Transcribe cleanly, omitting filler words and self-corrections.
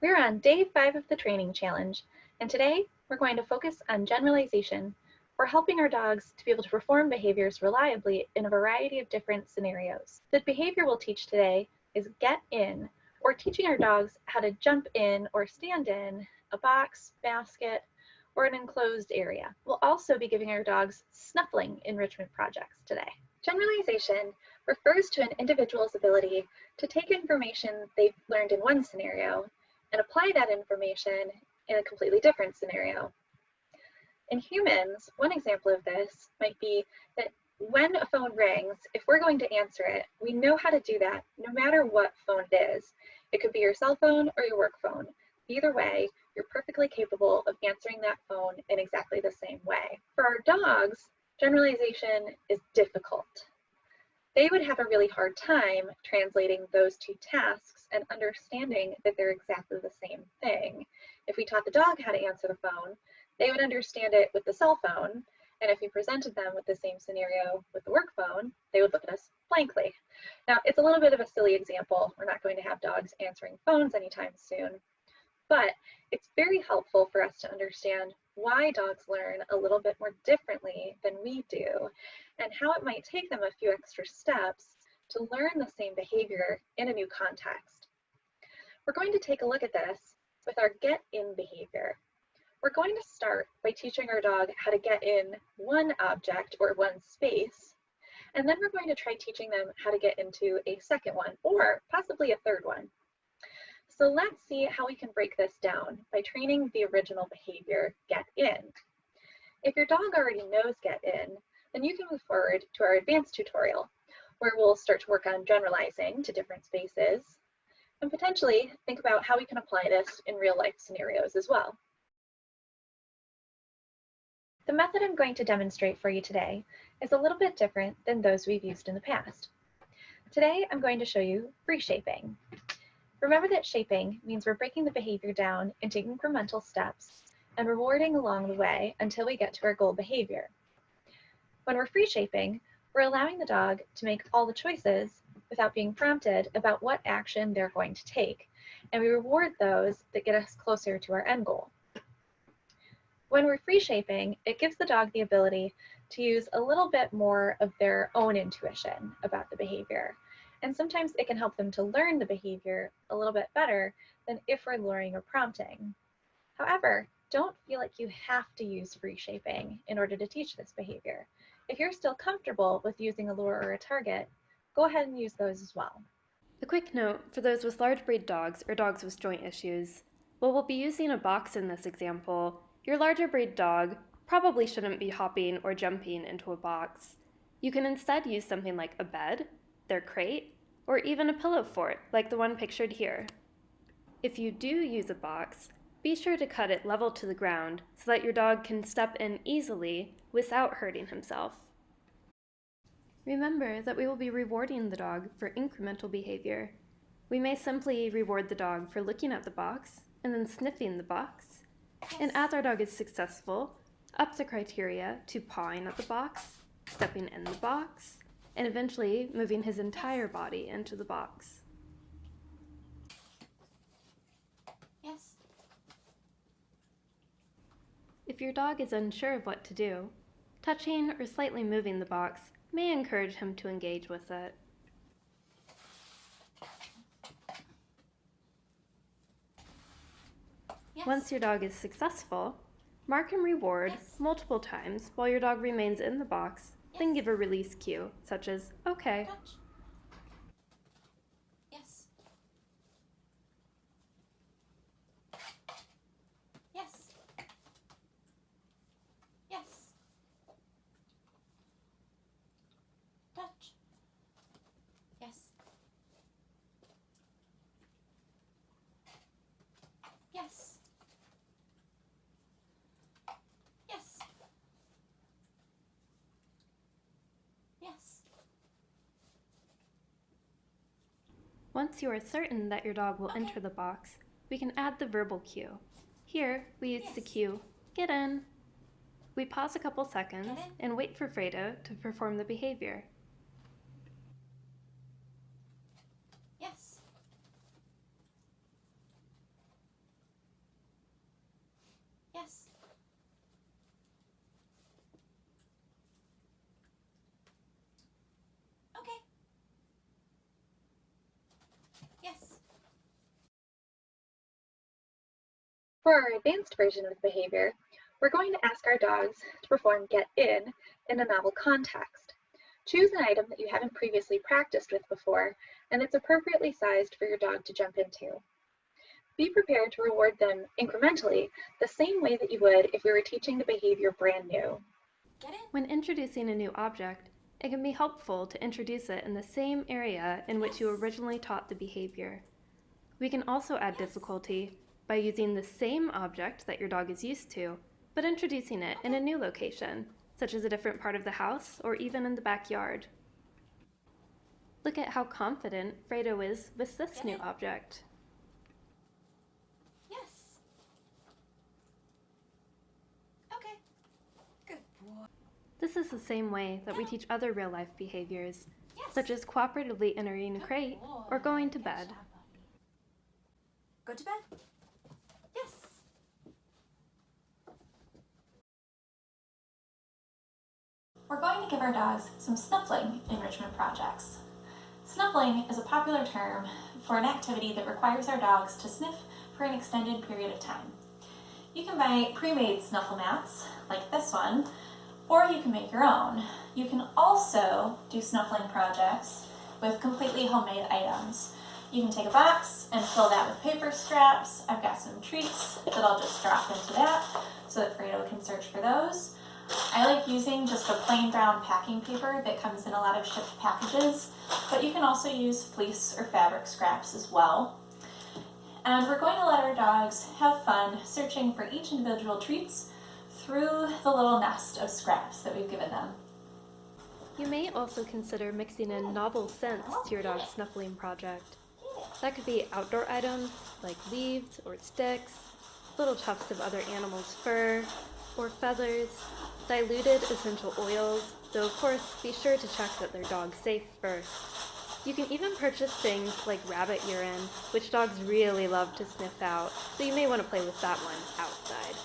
We're on day 5 of the training challenge, and today we're going to focus on generalization, or helping our dogs to be able to perform behaviors reliably in a variety of different scenarios. The behavior we'll teach today is get in, or teaching our dogs how to jump in or stand in a box, basket, or an enclosed area. We'll also be giving our dogs snuffling enrichment projects today. Generalization refers to an individual's ability to take information they've learned in one scenario and apply that information in a completely different scenario. In humans, one example of this might be that when a phone rings, if we're going to answer it, we know how to do that no matter what phone it is. It could be your cell phone or your work phone. Either way, you're perfectly capable of answering that phone in exactly the same way. For our dogs, generalization is difficult. They would have a really hard time translating those two tasks and understanding that they're exactly the same thing. If we taught the dog how to answer the phone, they would understand it with the cell phone, and if we presented them with the same scenario with the work phone, they would look at us blankly. Now, it's a little bit of a silly example. We're not going to have dogs answering phones anytime soon, but it's very helpful for us to understand why dogs learn a little bit more differently than we do, and how it might take them a few extra steps to learn the same behavior in a new context. We're going to take a look at this with our get in behavior. We're going to start by teaching our dog how to get in one object or one space, and then we're going to try teaching them how to get into a second one, or possibly a third one. So let's see how we can break this down by training the original behavior, get in. If your dog already knows get in, then you can move forward to our advanced tutorial, where we'll start to work on generalizing to different spaces, and potentially think about how we can apply this in real life scenarios as well. The method I'm going to demonstrate for you today is a little bit different than those we've used in the past. Today, I'm going to show you Freeshaping. Remember that shaping means we're breaking the behavior down into incremental steps and rewarding along the way until we get to our goal behavior. When we're free-shaping, we're allowing the dog to make all the choices without being prompted about what action they're going to take, and we reward those that get us closer to our end goal. When we're free-shaping, it gives the dog the ability to use a little bit more of their own intuition about the behavior. And sometimes it can help them to learn the behavior a little bit better than if we're luring or prompting. However, don't feel like you have to use free shaping in order to teach this behavior. If you're still comfortable with using a lure or a target, go ahead and use those as well. A quick note for those with large breed dogs or dogs with joint issues. While we'll be using a box in this example, your larger breed dog probably shouldn't be hopping or jumping into a box. You can instead use something like a bed, their crate, or even a pillow fort like the one pictured here. If you do use a box, be sure to cut it level to the ground so that your dog can step in easily without hurting himself. Remember that we will be rewarding the dog for incremental behavior. We may simply reward the dog for looking at the box and then sniffing the box. And as our dog is successful, up the criteria to pawing at the box, stepping in the box, and eventually moving his entire body into the box. Yes. If your dog is unsure of what to do, touching or slightly moving the box may encourage him to engage with it. Yes. Once your dog is successful, mark and reward multiple times while your dog remains in the box, then give a release cue, such as, okay. Touch. Yes. Yes. Yes. Touch. Yes. Yes. Yes. Yes. Once you are certain that your dog will enter the box, we can add the verbal cue. Here, we use the cue, get in. We pause a couple seconds and wait for Fredo to perform the behavior. Yes. For our advanced version of the behavior, we're going to ask our dogs to perform get in a novel context. Choose an item that you haven't previously practiced with before and that's appropriately sized for your dog to jump into. Be prepared to reward them incrementally, the same way that you would if you were teaching the behavior brand new. Get in. When introducing a new object, it can be helpful to introduce it in the same area in which you originally taught the behavior. We can also add difficulty by using the same object that your dog is used to, but introducing it in a new location, such as a different part of the house or even in the backyard. Look at how confident Fredo is with this new object. Yes. Okay. Good boy. This is the same way that we teach other real-life behaviors, Yes. such as cooperatively entering a crate or going to bed. Go to bed. Yes. We're going to give our dogs some snuffling enrichment projects. Snuffling is a popular term for an activity that requires our dogs to sniff for an extended period of time. You can buy pre-made snuffle mats, like this one, or you can make your own. You can also do snuffling projects with completely homemade items. You can take a box and fill that with paper scraps. I've got some treats that I'll just drop into that so that Fredo can search for those. I like using just a plain brown packing paper that comes in a lot of shipped packages, but you can also use fleece or fabric scraps as well. And we're going to let our dogs have fun searching for each individual treats through the little nest of scraps that we've given them. You may also consider mixing in novel scents to your dog's snuffling project. That could be outdoor items like leaves or sticks, little tufts of other animals' fur, or feathers, diluted essential oils, though of course be sure to check that their dog's safe first. You can even purchase things like rabbit urine, which dogs really love to sniff out, so you may want to play with that one outside.